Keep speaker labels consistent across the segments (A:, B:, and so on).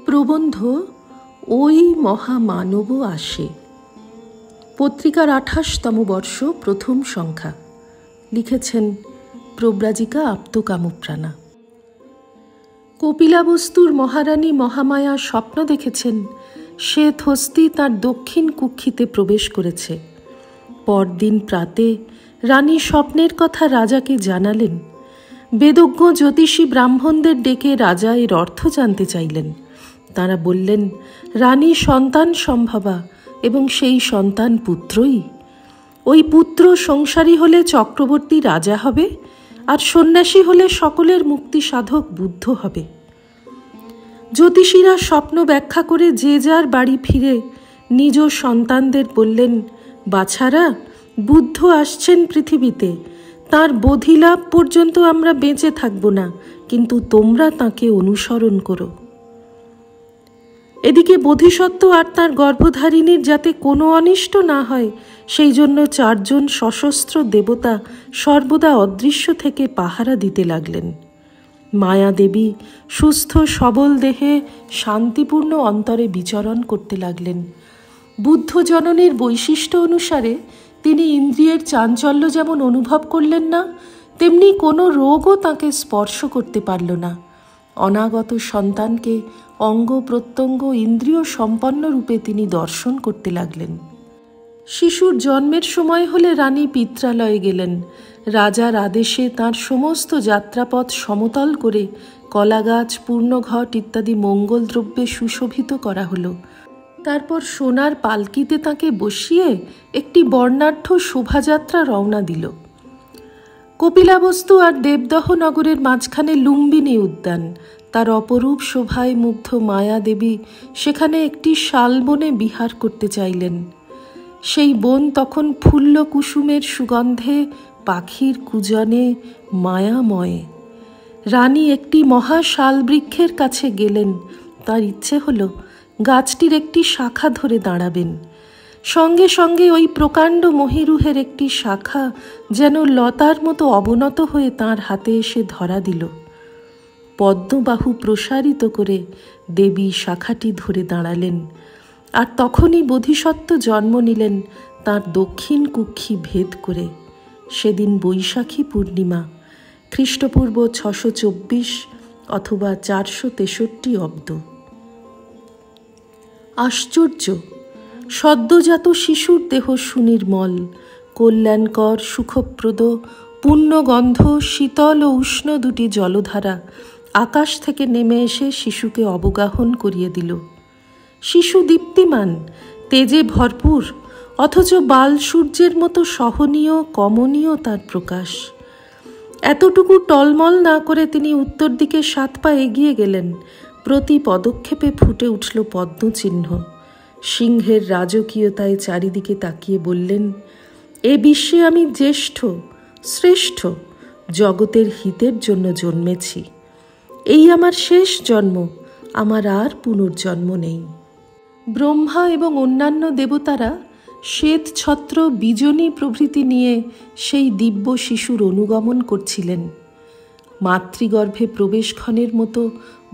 A: প্রবন্ধ ওই মহামানব আসে। পত্রিকার 28তম বর্ষ, প্রথম সংখ্যা। লিখেছেন প্রব্রাজিকা আপ্তকামপ্রাণা। কপিলাবস্তুর মহারানী মহামায়া স্বপ্ন দেখেছেন শ্বেত হস্তি তাঁর দক্ষিণ কুক্ষিতে প্রবেশ করেছে। পরদিন প্রাতে রানী স্বপ্নের কথা রাজাকে জানালেন। বেদজ্ঞ জ্যোতিষী ব্রাহ্মণদের ডেকে রাজা এর অর্থ জানতে চাইলেন। তাঁরা বললেন, রানী সন্তান সম্ভবা এবং সেই সন্তান পুত্রই। ওই পুত্র সংসারী হলে চক্রবর্তী রাজা হবে, আর সন্ন্যাসী হলে সকলের মুক্তি সাধক বুদ্ধ হবে। জ্যোতিষীরা স্বপ্ন ব্যাখ্যা করে যে যার বাড়ি ফিরে নিজ সন্তানদের বললেন, বাছারা, বুদ্ধ আসছেন পৃথিবীতে, তাঁর বোধিলাভ পর্যন্ত আমরা বেঁচে থাকব না, কিন্তু তোমরা তাঁকে অনুসরণ করো। এদিকে বোধিসত্ত্ব আর তাঁর গর্ভধারিণীর যাতে কোনো অনিষ্ট না হয় সেই জন্য 4 জন সশস্ত্র দেবতা সর্বদা অদৃশ্য থেকে পাহারা দিতে লাগলেন। মায়া দেবী সুস্থ সবল দেহে শান্তিপূর্ণ অন্তরে বিচরণ করতে লাগলেন। বুদ্ধ জননীর বৈশিষ্ট্য অনুসারে তিনি ইন্দ্রিয়ের চাঞ্চল্য যেমন অনুভব করলেন না, তেমনি কোনো রোগও তাঁকে স্পর্শ করতে পারল না। অনাগত সন্তানকে অঙ্গ প্রত্যঙ্গ ইন্দ্রিয় সম্পন্ন রূপে তিনি দর্শন করতে লাগলেন। শিশুর জন্মের সময় হলে রানী পিত্রালয়ে গেলেন। রাজার আদেশে তাঁর সমস্ত যাত্রাপথ সমতল করে কলাগাছ, পূর্ণঘট ইত্যাদি মঙ্গল দ্রব্যে সুশোভিত করা হলো। তারপর সোনার পালকিতে তাঁকে বসিয়ে একটি বর্ণাঢ্য শোভাযাত্রা রওনা দিল। কপিলাবস্তু আর দেবদহ নগরের মাঝখানে লুম্বিনী উদ্যান। তার অপরূপ শোভায় মুগ্ধ মায়া দেবী সেখানে একটি শালবনে বিহার করতে চাইলেন। সেই বন তখন ফুল্ল কুসুমের সুগন্ধে, পাখির কুজনে মায়াময়। রানী একটি মহা শাল বৃক্ষের কাছে গেলেন। তার ইচ্ছে হলো গাছটির একটি শাখা ধরে দাঁড়াবেন। সঙ্গে সঙ্গে ওই প্রকাণ্ড মহিরুহের একটি শাখা যেন লতার মতো অবনত হয়ে তাঁর হাতে এসে ধরা দিল। পদ্মবাহু প্রসারিত করে দেবী শাখাটি ধরে দাঁড়ালেন, আর তখনই বোধিসত্ত্ব জন্ম নিলেন তাঁর দক্ষিণ কুক্ষি ভেদ করে। সেদিন বৈশাখী পূর্ণিমা, খ্রিস্টপূর্ব 624 অথবা 463 অব্দ। আশ্চর্য! সদ্যজাত শিশুর দেহ সুনির্মল, কল্যাণকর, সুখপ্রদ, পুণ্যগন্ধ, শীতল ও উষ্ণ দুটি জলধারা আকাশ থেকে নেমে এসে শিশুকে অবগাহন করিয়ে দিল। শিশু দীপ্তিমান, তেজে ভরপুর, অথচ বাল সূর্যের মতো সহনীয়, কমনীয় তার প্রকাশ। এতটুকু টলমল না করে তিনি উত্তর দিকে 7 পা এগিয়ে গেলেন। প্রতি পদক্ষেপে ফুটে উঠল পদ্মচিহ্ন। সিংহের রাজকীয়তায় চারিদিকে তাকিয়ে বললেন, এ বিশ্বে আমি জ্যেষ্ঠ, শ্রেষ্ঠ, জগতের হিতের জন্য জন্মেছি। এই আমার শেষ জন্ম, আমার আর পুনর্জন্ম নেই। ব্রহ্মা এবং অন্যান্য দেবতারা শ্বেত ছত্র, বীজনী প্রভৃতি নিয়ে সেই দিব্য শিশুর অনুগমন করছিলেন। মাতৃগর্ভে প্রবেশক্ষণের মতো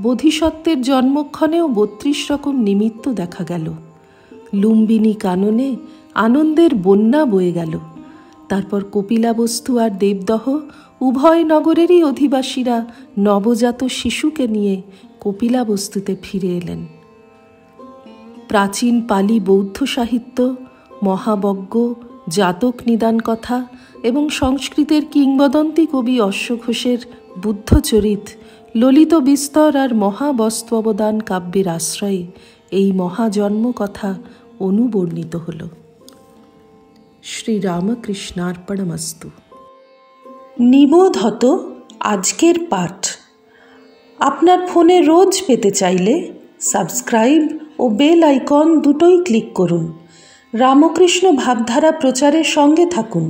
A: বোধিসত্ত্বের জন্মক্ষণেও 32 রকম নিমিত্ত দেখা গেল। লুম্বিনী কাননে আনন্দের বন্যা বয়ে গেল। তারপর কপিলাবস্তু আর দেবদহ উভয় নগরেরই অধিবাসীরা নবজাত শিশুকে নিয়ে কপিলাবস্তুতে ফিরে এলেন। প্রাচীন পালি বৌদ্ধ সাহিত্য, মহাবজ্ঞ, জাতক নিদান কথা এবং সংস্কৃতের কিংবদন্তি কবি অশ্বঘোষের বুদ্ধচরিত, ললিত বিস্তর আর মহাবস্ত্ববদান কাব্যের আশ্রয়ে এই মহাজন্ম কথা অনুবর্ণিত হল। শ্রীরামকৃষ্ণার্পণমস্তু। নিবোধত আজকের পাঠ আপনার ফোনে রোজ পেতে চাইলে সাবস্ক্রাইব ও বেল আইকন দুটোই ক্লিক করুন। রামকৃষ্ণ ভাবধারা প্রচারের সঙ্গে থাকুন।